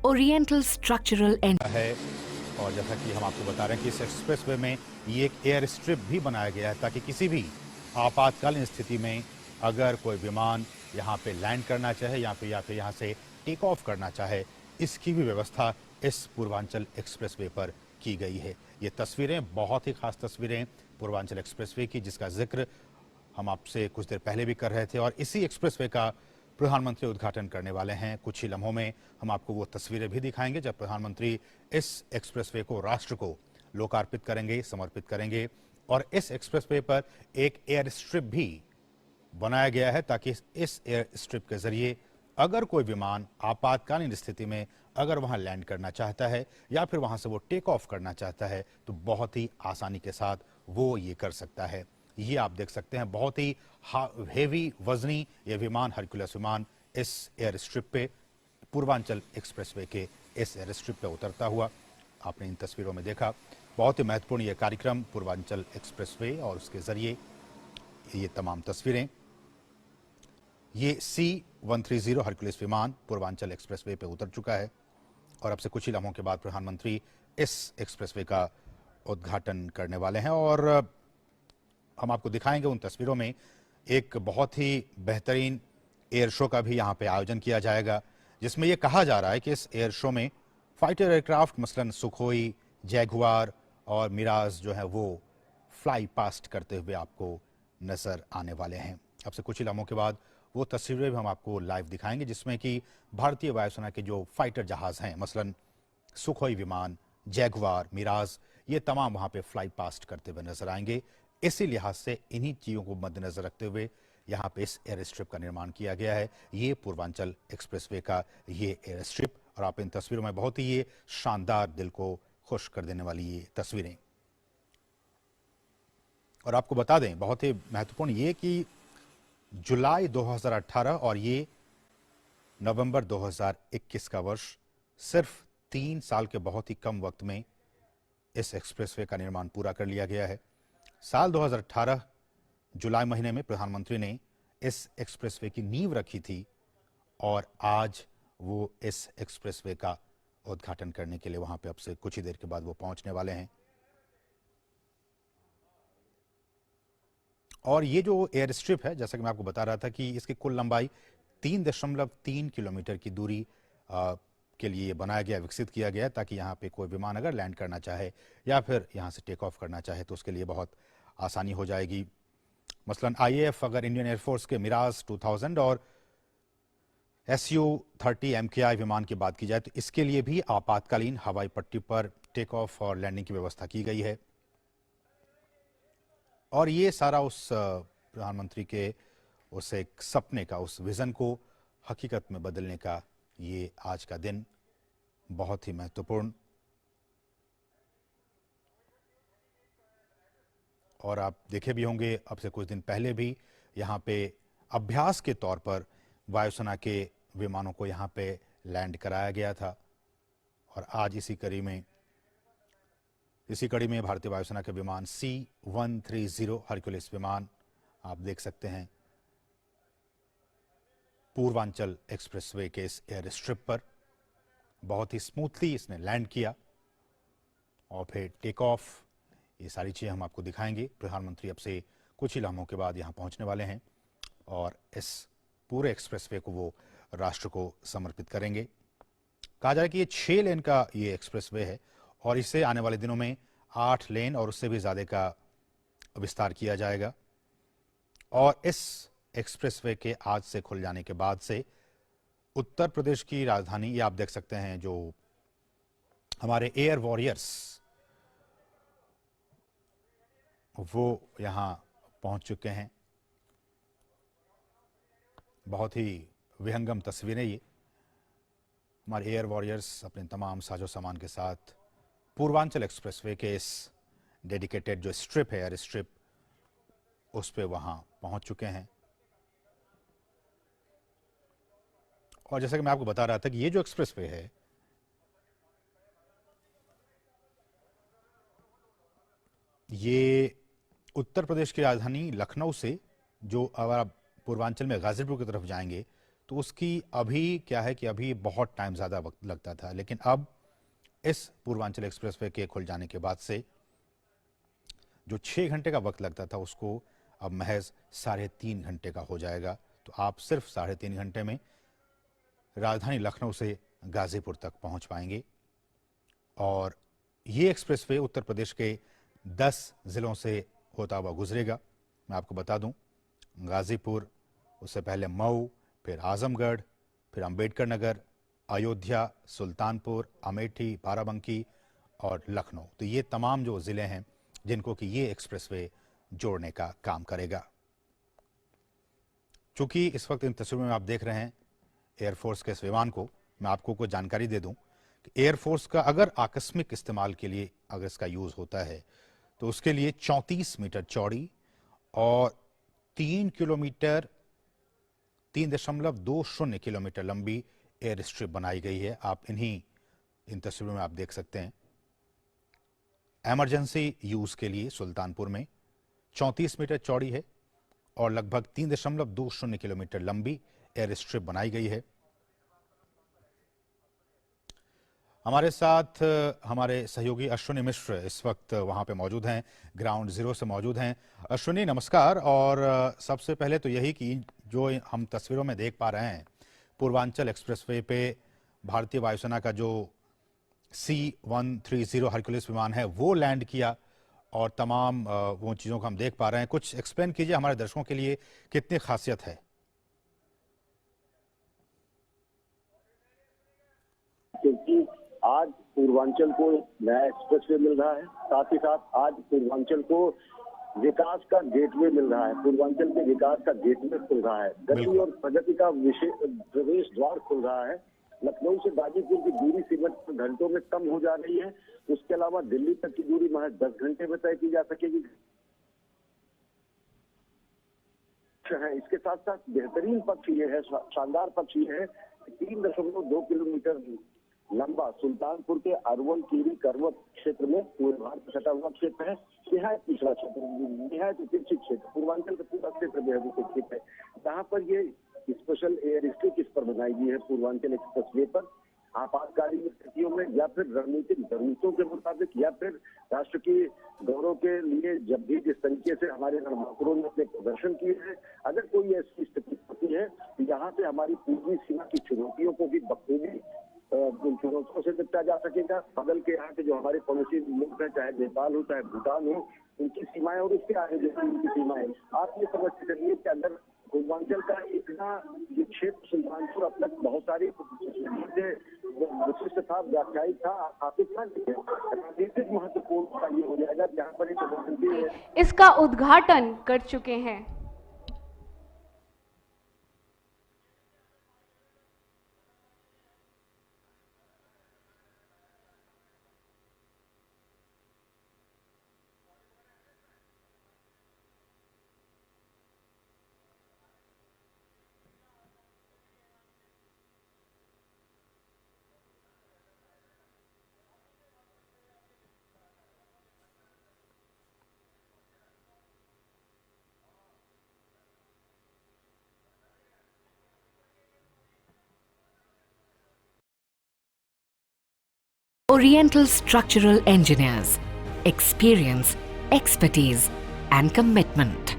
Oriental Structural है। और जैसा कि हम आपको बता रहे हैं कि इस एक्सप्रेसवे में ये एक एयर स्ट्रिप भी बनाया गया है ताकि किसी भी आपातकालीन स्थिति में अगर कोई विमान यहाँ पे लैंड करना चाहे या फिर यहाँ से टेक ऑफ करना चाहे, इसकी भी व्यवस्था इस पूर्वांचल एक्सप्रेसवे पर की गई है। ये तस्वीरें बहुत ही खास तस्वीरें पूर्वांचल एक्सप्रेसवे की, जिसका जिक्र हम आपसे कुछ देर पहले भी कर रहे थे और इसी एक्सप्रेसवे का प्रधानमंत्री उद्घाटन करने वाले हैं। कुछ ही लम्हों में हम आपको वो तस्वीरें भी दिखाएंगे जब प्रधानमंत्री इस एक्सप्रेसवे को राष्ट्र को लोकार्पित करेंगे, समर्पित करेंगे। और इस एक्सप्रेसवे पर एक एयर स्ट्रिप भी बनाया गया है ताकि इस एयर स्ट्रिप के जरिए अगर कोई विमान आपातकालीन स्थिति में अगर वहां लैंड करना चाहता है या फिर वहां से वो टेक ऑफ करना चाहता है तो बहुत ही आसानी के साथ वो ये कर सकता है। ये आप देख सकते हैं, बहुत ही हेवी वजनी ये विमान, हरक्यूलिस विमान इस एयर स्ट्रिप पे, पूर्वांचल एक्सप्रेसवे के इस एयर स्ट्रिप पे उतरता हुआ आपने इन तस्वीरों में देखा। बहुत ही महत्वपूर्ण ये कार्यक्रम पूर्वांचल एक्सप्रेसवे और उसके जरिए ये तमाम तस्वीरें। ये C-130 हरक्यूलिस विमान पूर्वांचल एक्सप्रेसवे पे उतर चुका है और अब से कुछ ही लम्हों के बाद प्रधानमंत्री इस एक्सप्रेसवे का उद्घाटन करने वाले हैं। और हम आपको दिखाएंगे उन तस्वीरों में एक बहुत ही बेहतरीन एयर शो का भी यहाँ पे आयोजन किया जाएगा, जिसमें ये कहा जा रहा है कि इस एयर शो में फाइटर एयरक्राफ्ट मसलन सुखोई, जैगुआर और मिराज जो है वो फ्लाई पास्ट करते हुए आपको नजर आने वाले हैं। अब से कुछ ही लम्हों के बाद वो तस्वीरें भी हम आपको लाइव दिखाएंगे जिसमें कि भारतीय वायुसेना के जो फाइटर जहाज हैं, मसलन सुखोई विमान, जैगुआर, मिराज, ये तमाम वहां पे फ्लाई पास्ट करते हुए नजर आएंगे। इसी लिहाज से इन्हीं चीजों को मद्देनजर रखते हुए यहाँ पे इस एयर स्ट्रिप का निर्माण किया गया है। ये पूर्वांचल एक्सप्रेसवे का ये एयर स्ट्रिप, और आप इन तस्वीरों में बहुत ही ये शानदार, दिल को खुश कर देने वाली ये तस्वीरें। और आपको बता दें, बहुत ही महत्वपूर्ण ये कि जुलाई 2018 और ये नवंबर 2021 का वर्ष, सिर्फ 3 साल के बहुत ही कम वक्त में इस एक्सप्रेसवे का निर्माण पूरा कर लिया गया है। साल 2018 जुलाई महीने में प्रधानमंत्री ने इस एक्सप्रेसवे की नींव रखी थी और आज वो इस एक्सप्रेसवे का उद्घाटन करने के लिए वहां पे अब से कुछ ही देर के बाद वो पहुंचने वाले हैं। और ये जो एयर स्ट्रिप है, जैसा कि मैं आपको बता रहा था कि इसकी कुल लंबाई 3.3 किलोमीटर की दूरी के लिए बनाया गया, विकसित किया गया, ताकि यहाँ पे कोई विमान अगर लैंड करना चाहे या फिर यहाँ से टेक ऑफ करना चाहे तो उसके लिए बहुत आसानी हो जाएगी। मसलन IAF अगर इंडियन एयरफोर्स के मिराज 2000 और Su-30 MKI विमान की बात की जाए तो इसके लिए भी आपातकालीन हवाई पट्टी पर टेक ऑफ और लैंडिंग की व्यवस्था की गई है। और ये सारा उस प्रधानमंत्री के उस एक सपने का, उस विजन को हकीकत में बदलने का ये आज का दिन बहुत ही महत्वपूर्ण। और आप देखे भी होंगे, अब से कुछ दिन पहले भी यहाँ पे अभ्यास के तौर पर वायुसेना के विमानों को यहाँ पे लैंड कराया गया था। और आज इसी कड़ी में भारतीय वायुसेना के विमान C-130 हरक्यूलिस विमान आप देख सकते हैं पूर्वांचल एक्सप्रेसवे के इस एयर स्ट्रिप पर बहुत ही स्मूथली इसने लैंड किया और फिर टेक ऑफ। ये सारी चीजें हम आपको दिखाएंगे। प्रधानमंत्री अब से कुछ ही लम्हों के बाद यहाँ पहुंचने वाले हैं और इस पूरे एक्सप्रेसवे को वो राष्ट्र को समर्पित करेंगे। कहा जाए कि ये 6 लेन का ये एक्सप्रेसवे है और इससे आने वाले दिनों में 8 लेन और उससे भी ज्यादा का विस्तार किया जाएगा। और इस एक्सप्रेसवे के आज से खुल जाने के बाद से उत्तर प्रदेश की राजधानी, ये आप देख सकते हैं, जो हमारे एयर वॉरियर्स वो यहां पहुंच चुके हैं। बहुत ही विहंगम तस्वीरें ये, हमारे एयर वॉरियर्स अपने तमाम साजो सामान के साथ पूर्वांचल एक्सप्रेसवे के इस डेडिकेटेड जो स्ट्रिप है, एयर स्ट्रिप, उस पे वहां पहुंच चुके हैं। और जैसा कि मैं आपको बता रहा था कि ये जो एक्सप्रेसवे है ये उत्तर प्रदेश की राजधानी लखनऊ से, जो अगर आप पूर्वांचल में गाजीपुर की तरफ जाएंगे तो उसकी अभी क्या है कि अभी बहुत टाइम ज़्यादा वक्त लगता था, लेकिन अब इस पूर्वांचल एक्सप्रेसवे के खुल जाने के बाद से जो 6 घंटे का वक्त लगता था उसको अब महज 3.5 घंटे का हो जाएगा। तो आप सिर्फ 3.5 घंटे में राजधानी लखनऊ से गाजीपुर तक पहुंच पाएंगे। और ये एक्सप्रेसवे उत्तर प्रदेश के 10 जिलों से होता हुआ गुजरेगा। मैं आपको बता दूं, गाजीपुर, उससे पहले मऊ, फिर आजमगढ़, फिर अंबेडकर नगर, अयोध्या, सुल्तानपुर, अमेठी, बाराबंकी और लखनऊ। तो ये तमाम जो ज़िले हैं जिनको कि ये एक्सप्रेसवे जोड़ने का काम करेगा। चूंकि इस वक्त इन तस्वीरों में आप देख रहे हैं एयरफोर्स के इस विमान को, मैं आपको कुछ जानकारी दे दूं कि एयरफोर्स का अगर आकस्मिक इस्तेमाल के लिए अगर इसका यूज़ होता है तो उसके लिए 34 मीटर चौड़ी और 3 किलोमीटर 3.20 किलोमीटर लंबी एयर स्ट्रिप बनाई गई है। आप इन तस्वीरों में आप देख सकते हैं। इमरजेंसी यूज के लिए सुल्तानपुर में 34 मीटर चौड़ी है और लगभग 3.20 किलोमीटर लंबी एयर स्ट्रिप बनाई गई है। हमारे साथ हमारे सहयोगी अश्विनी मिश्र इस वक्त वहां पे मौजूद हैं, ग्राउंड जीरो से मौजूद हैं। अश्विनी नमस्कार। और सबसे पहले तो यही कि जो हम तस्वीरों में देख पा रहे हैं, पूर्वांचल एक्सप्रेसवे पे भारतीय वायुसेना का जो C-130 हरक्यूलिस विमान है वो लैंड किया और तमाम वो चीज़ों को हम देख पा रहे हैं। कुछ एक्सप्लेन कीजिए हमारे दर्शकों के लिए, कितनी खासियत है? क्योंकि आज पूर्वांचल को नया एक्सप्रेसवे मिल रहा है, साथ ही साथ आज पूर्वांचल को विकास का गेटवे मिल रहा है, पूर्वांचल के विकास का गेटवे खुल रहा है, गति और प्रगति का प्रवेश द्वार खुल रहा है। लखनऊ से गाजीपुर की दूरी सीमित घंटों में कम हो जा रही है। उसके अलावा दिल्ली तक की दूरी महज 10 घंटे में तय की जा सकेगी। इसके साथ साथ बेहतरीन पक्ष ये है, शानदार पक्ष ये है, 3.2 किलोमीटर लंबा सुल्तानपुर के अरवल कीरी करवत क्षेत्र में पूर्व भारत सटा हुआ क्षेत्र है। निहायत पिछड़ा क्षेत्र, निहायत उपेक्षित क्षेत्र, पूर्वांचल का पूरा क्षेत्र बेहद उपेक्षित है। जहाँ पर ये स्पेशल एयर स्ट्रिप इस पर बनाई गई है पूर्वांचल एक्सप्रेसवे पर, आपातकालीन स्थितियों में या फिर रणनीतिक जरूरतों के मुताबिक या फिर राष्ट्र की गौरव के लिए जब भी जिस तरीके से हमारे रणबांकुरों ने अपने प्रदर्शन किए हैं, अगर कोई ऐसी स्थिति होती है तो यहाँ पे हमारी पूर्वी सीमा की चुनौतियों को भी बखूबी उन चुनौतियों से निपटा जा सकेगा। बगल के यहाँ के जो हमारे पड़ोसी मुल्क है, चाहे नेपाल हो चाहे भूटान हो, उनकी सीमाएं और उसके आगे जो उनकी सीमाएं, आप ये समझ चलिए कि अगर पूर्वांचल का इतना ये क्षेत्र सुल्तानपुर अब तक बहुत सारी विशिष्ट था, व्याख्यायित था, स्थापित था, राजनीतिक महत्वपूर्ण का ये हो जाएगा जहाँ पर इसका उद्घाटन कर चुके हैं। Oriental Structural Engineers. Experience, expertise and commitment.